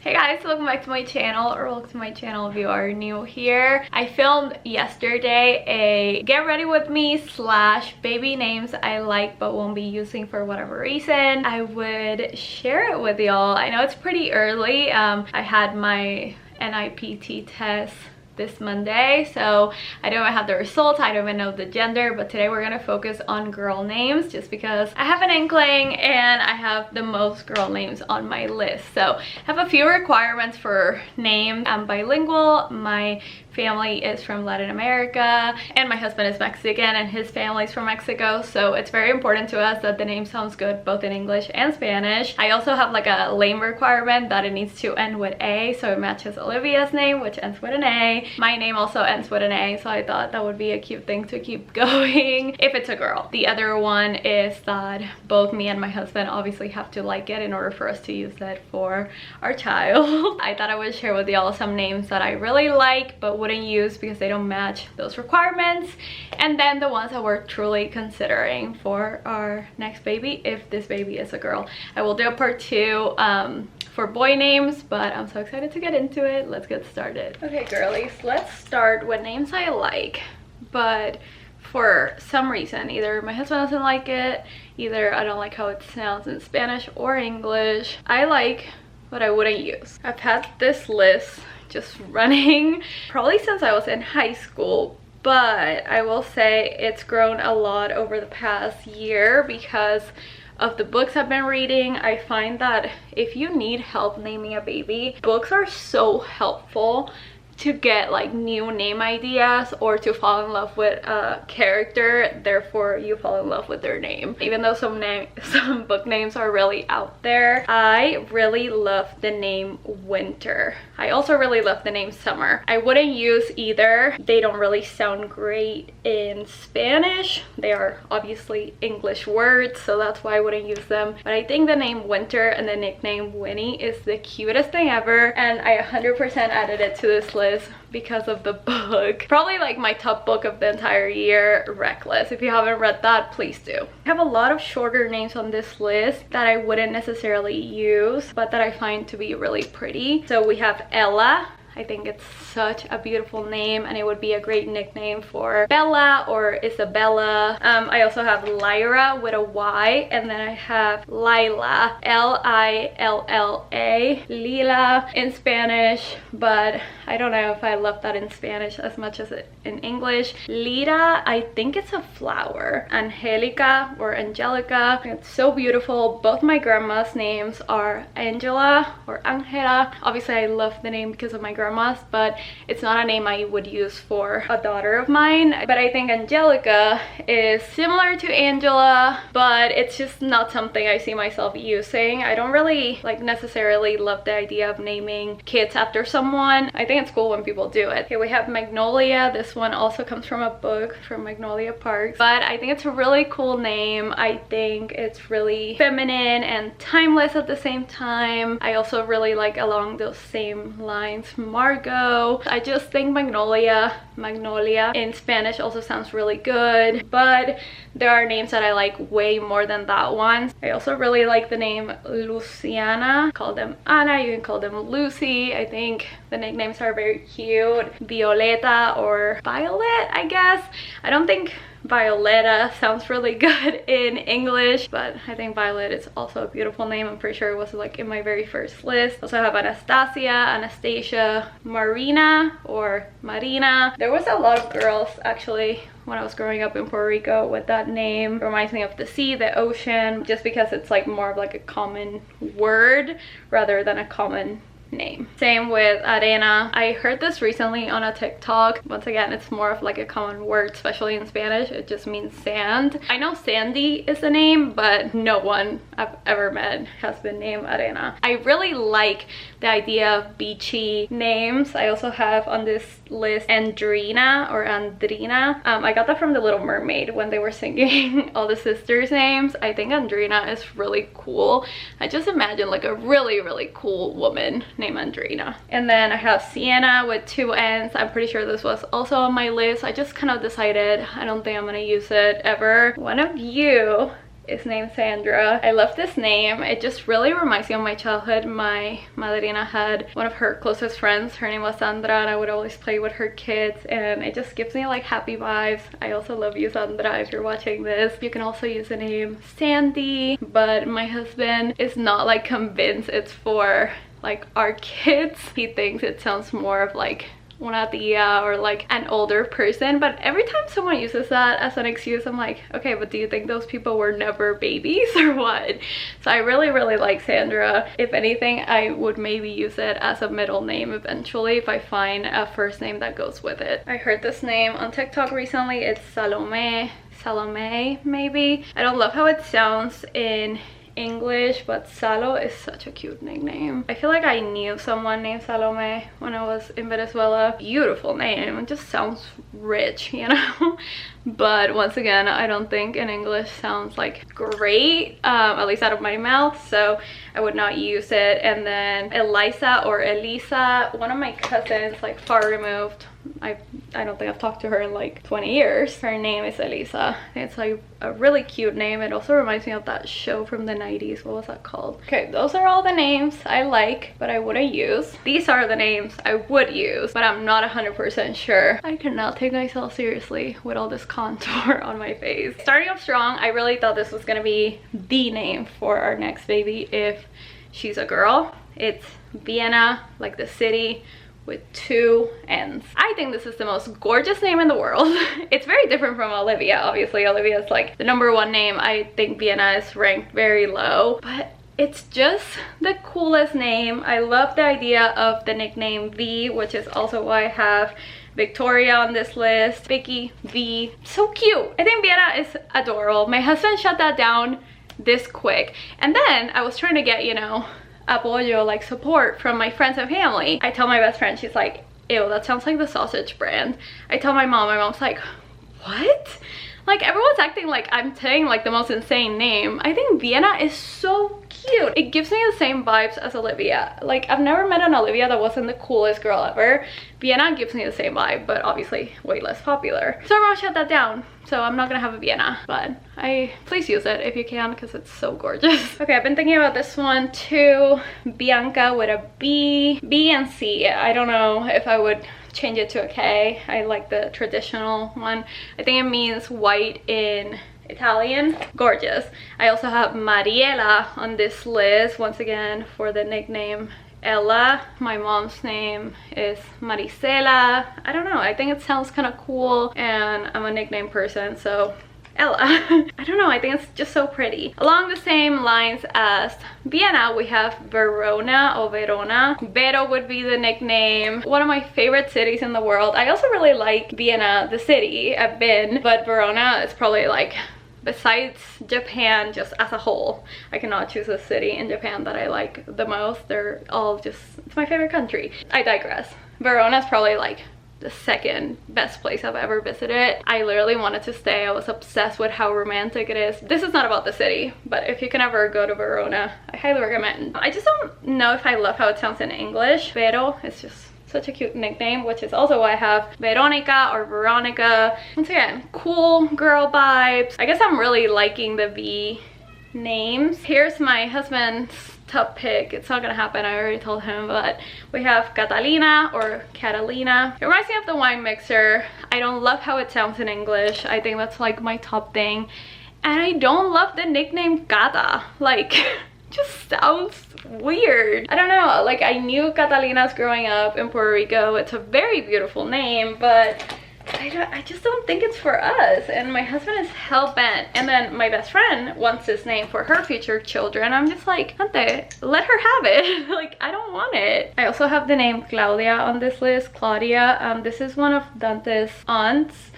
Hey guys, welcome back to my channel, or welcome to my channel if you are new here. I filmed yesterday a get ready with me / baby names I like but won't be using for whatever reason. I would share it with y'all. I know it's pretty early. I had my NIPT test this Monday, so I don't have the results. I don't even know the gender, but today we're gonna focus on girl names just because I have an inkling and I have the most girl names on my list. So I have a few requirements for names. I'm bilingual, my family is from Latin America, and my husband is Mexican and his family is from Mexico, so it's very important to us that the name sounds good both in English and Spanish. I also have like a name requirement that it needs to end with A, so it matches Olivia's name, which ends with an A. My name also ends with an A, so I thought that would be a cute thing to keep going if it's a girl. The other one is that both me and my husband obviously have to like it in order for us to use it for our child. I thought I would share with y'all some names that I really like but wouldn't use because they don't match those requirements, and then the ones that we're truly considering for our next baby if this baby is a girl. I will do a part 2 for boy names, but I'm so excited to get into it. Let's get started. Okay girlies, let's start with names I like but for some reason either my husband doesn't like it, either I don't like how it sounds in Spanish or English. I like but I wouldn't use. I've had this list just running probably since I was in high school, but I will say it's grown a lot over the past year because of the books I've been reading. I find that if you need help naming a baby, books are so helpful to get like new name ideas or to fall in love with a character, therefore you fall in love with their name. Even though some book names are really out there, I really love the name Winter. I also really love the name Summer. I wouldn't use either. They don't really sound great in Spanish. They are obviously English words, so that's why I wouldn't use them. But I think the name Winter and the nickname Winnie is the cutest thing ever, and I 100% added it to this list because of the book. Probably like my top book of the entire year, Reckless. If you haven't read that, please do. I have a lot of shorter names on this list that I wouldn't necessarily use but that I find to be really pretty. So we have Ella. I think it's such a beautiful name and it would be a great nickname for Bella or Isabella. I also have Lyra with a Y, and then I have Lila, Lilla, Lila in Spanish, but I don't know if I love that in Spanish as much as it in English. Lira, I think it's a flower. Angelica or Angelica, it's so beautiful. Both my grandma's names are Angela or Angela. Obviously I love the name because of my grandma's, but it's not a name I would use for a daughter of mine. But I think Angelica is similar to Angela, but it's just not something I see myself using. I don't really like necessarily love the idea of naming kids after someone. I think it's cool when people do it. Okay, we have Magnolia. This one also comes from a book from Magnolia Parks, but I think it's a really cool name. I think it's really feminine and timeless at the same time. I also really like along those same lines Margot. I just think Magnolia in Spanish also sounds really good, but there are names that I like way more than that one. I also really like the name Luciana. Call them Anna, you can call them Lucy. I think the nicknames are very cute. Violeta or Violet, I guess. I don't think Violetta sounds really good in English, but I think Violet is also a beautiful name. I'm pretty sure it was like in my very first list. Also have Anastasia, Anastasia, Marina or Marina. There was a lot of girls actually when I was growing up in Puerto Rico with that name. It reminds me of the sea, the ocean, just because it's like more of like a common word rather than a common name. Same with arena. I heard this recently on a TikTok. Once again, it's more of like a common word, especially in Spanish. It just means sand. I know Sandy is a name, but no one I've ever met has been named Arena. I really like the idea of beachy names. I also have on this list Andrina or Andrina. I got that from The Little Mermaid when they were singing all the sisters' names. I think Andrina is really cool. I just imagine like a really, really cool woman named Andrina. And then I have Sienna with 2 N's. I'm pretty sure this was also on my list. I just kind of decided I don't think I'm gonna use it ever. One of you is named Sandra. I love this name. It just really reminds me of my childhood. My madrina had one of her closest friends. Her name was Sandra, and I would always play with her kids, and it just gives me like happy vibes. I also love you, Sandra, if you're watching this. You can also use the name Sandy, but my husband is not like convinced it's for like our kids. He thinks it sounds more of like una tia or like an older person, but every time someone uses that as an excuse, I'm like, okay, but do you think those people were never babies or what? So I really like Sandra. If anything, I would maybe use it as a middle name eventually if I find a first name that goes with it. I heard this name on TikTok recently. It's Salome maybe. I don't love how it sounds in English, but Salo is such a cute nickname. I feel like I knew someone named Salome when I was in Venezuela. Beautiful name. It just sounds rich, you know. But once again, I don't think in English sounds like great, at least out of my mouth, so I would not use it. And then Eliza or Elisa, one of my cousins, like far removed, I don't think I've talked to her in like 20 years. Her name is Elisa. It's like a really cute name. It also reminds me of that show from the 90s. What was that called? Okay, those are all the names I like, but I wouldn't use. These are the names I would use, but I'm not 100% sure. I cannot take myself seriously with all this contour on my face. Starting off strong, I really thought this was gonna be the name for our next baby if she's a girl. It's Vienna, like the city, with 2 N's. I think this is the most gorgeous name in the world. It's very different from Olivia. Obviously, Olivia is like the #1 name. I think Vienna is ranked very low, but it's just the coolest name. I love the idea of the nickname V, which is also why I have Victoria on this list. Vicky, V, so cute. I think Vienna is adorable. My husband shut that down this quick. And then I was trying to get, you know, apoyo, like support from my friends and family. I tell my best friend, she's like, ew, that sounds like the sausage brand. I tell my mom's like, what? Like, everyone's acting like I'm saying like the most insane name. I think Vienna is so cute. It gives me the same vibes as Olivia. Like, I've never met an Olivia that wasn't the coolest girl ever. Vienna gives me the same vibe, but obviously way less popular. So everyone shut that down. So I'm not gonna have a Vienna, but please use it if you can, because it's so gorgeous. Okay, I've been thinking about this one too. Bianca with a B and C. I don't know if I would change it to a K. I like the traditional one. I think it means white in Italian. Gorgeous. I also have Mariela on this list, once again for the nickname Ella. My mom's name is Marisela. I don't know, I think it sounds kind of cool, and I'm a nickname person, so Ella. I don't know, I think it's just so pretty. Along the same lines as Vienna, we have Verona or Verona. Vero would be the nickname. One of my favorite cities in the world. I also really like Vienna, the city. I've been, but Verona is probably like, besides Japan, just as a whole, I cannot choose a city in Japan that I like the most. They're all just, it's my favorite country. I digress. Verona is probably like the second best place I've ever visited. I literally wanted to stay. I was obsessed with how romantic it is. This is not about the city, but if you can ever go to Verona, I highly recommend. I just don't know if I love how it sounds in English. Vero is just such a cute nickname, which is also why I have Veronica or Veronica. Once again, cool girl vibes. I guess I'm really liking the V names. Here's my husband's top pick. It's not gonna happen, I already told him, but we have Catalina or Catalina. It reminds me of the wine mixer. I don't love how it sounds in English. I think that's like my top thing. And I don't love the nickname Cata. Like, just sounds weird. I don't know, like I knew Catalinas growing up in Puerto Rico. It's a very beautiful name, but I just don't think it's for us, and my husband is hell-bent. And then my best friend wants this name for her future children. I'm just like, Dante, let her have it. Like, I don't want it. I also have the name Claudia on this list, Claudia. This is one of Dante's aunts,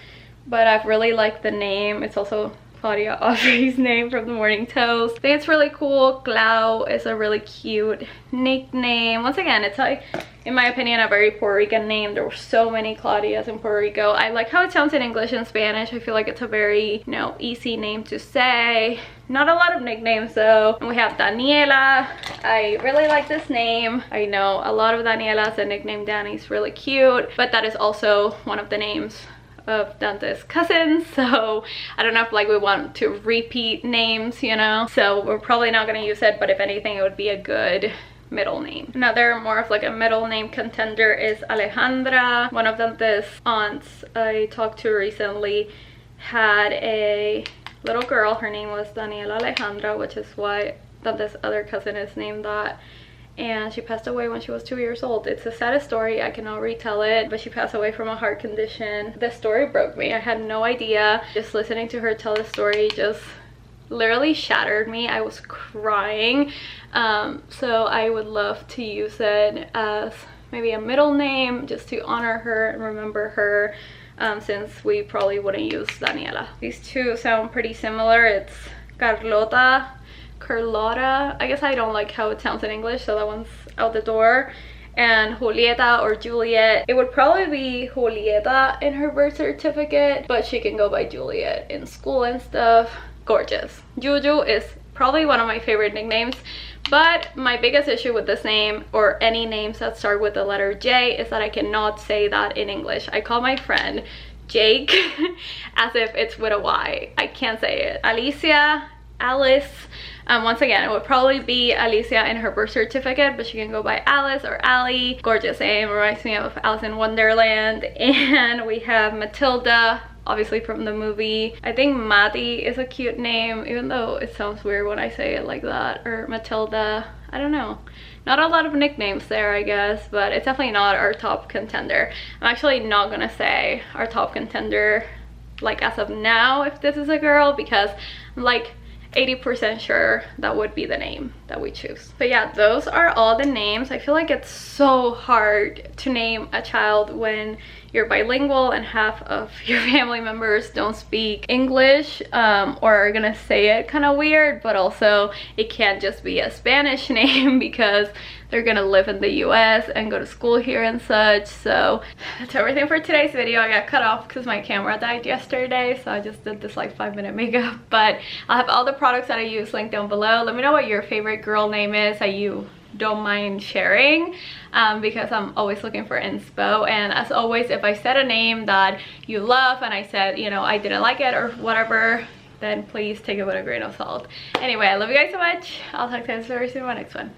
but I've really liked the name. It's also Claudia Audrey's name from the Morning Toast. I think it's really cool. Clau is a really cute nickname. Once again, it's like, in my opinion, a very Puerto Rican name. There were so many Claudias in Puerto Rico. I like how it sounds in English and Spanish. I feel like it's a very, you know, easy name to say. Not a lot of nicknames though. And we have Daniela. I really like this name. I know a lot of Danielas. The nickname Danny's really cute, but that is also one of the names of Dante's cousins, so I don't know if like we want to repeat names, you know, so we're probably not gonna use it, but if anything it would be a good middle name. Another more of like a middle name contender is Alejandra. One of Dante's aunts I talked to recently had a little girl. Her name was Daniela Alejandra, which is why Dante's other cousin is named that. And she passed away when she was 2 years old. It's a sad story, I cannot retell it, but she passed away from a heart condition. The story broke me. I had no idea. Just listening to her tell the story just literally shattered me. I was crying. So I would love to use it as maybe a middle name just to honor her and remember her, since we probably wouldn't use Daniela. These two sound pretty similar. It's Carlota, I guess I don't like how it sounds in English, so that one's out the door. And Julieta or Juliet. It would probably be Julieta in her birth certificate, but she can go by Juliet in school and stuff. Gorgeous. Juju is probably one of my favorite nicknames, but my biggest issue with this name, or any names that start with the letter J, is that I cannot say that in English. I call my friend Jake as if it's with a Y. I can't say it. Alicia, Alice. Once again, it would probably be Alicia in her birth certificate, but she can go by Alice or Ali. Gorgeous name, reminds me of Alice in Wonderland. And we have Matilda, obviously from the movie. I think Maddie is a cute name, even though it sounds weird when I say it like that. Or Matilda, I don't know. Not a lot of nicknames there, I guess, but it's definitely not our top contender. I'm actually not gonna say our top contender like as of now if this is a girl, because I'm like 80% sure that would be the name that we choose. But yeah, those are all the names. I feel like it's so hard to name a child when you're bilingual and half of your family members don't speak English, or are gonna say it kind of weird, but also it can't just be a Spanish name because they're gonna live in the US and go to school here and such. So that's everything for today's video. I got cut off because my camera died yesterday, so I just did this like 5-minute makeup, but I'll have all the products that I use linked down below. Let me know what your favorite girl name is that you don't mind sharing, because I'm always looking for inspo. And as always, if I said a name that you love and I said, you know, I didn't like it or whatever, then please take it with a grain of salt. Anyway, I love you guys so much. I'll talk to you guys very soon in my next one.